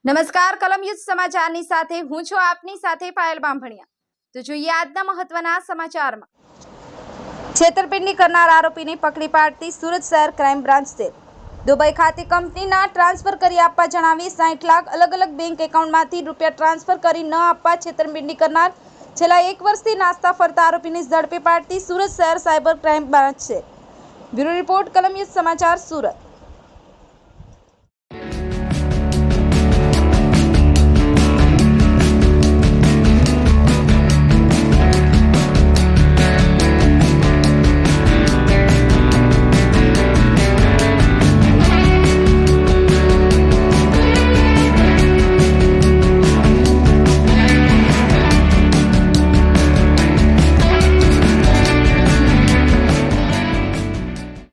નમસ્કાર કલમ યુદ્ધ સમાચારની સાથે હું છું આપની સાથે પાયલ બામભણિયા। તો જોઈએ આજના મહત્વના સમાચારમાં। છેતરપિંડી કરનાર આરોપીને પકડી પાડતી સુરત શહેર ક્રાઇમ બ્રાન્ચ સેલ। દુબઈ ખાતે કંપનીના ટ્રાન્સફર કરી આપવા જણાવી 60 લાખ અલગ અલગ બેંક એકાઉન્ટમાંથી રૂપિયા ટ્રાન્સફર કરી ન આપવા છેતરપિંડી કરનાર છેલ્લા 1 વર્ષથી નાસ્તા ફરતા આરોપીને ઝડપી પાડતી સુરત શહેર cyber crime branch cell. Bureau report કલમ યુદ્ધ સમાચાર સુરત।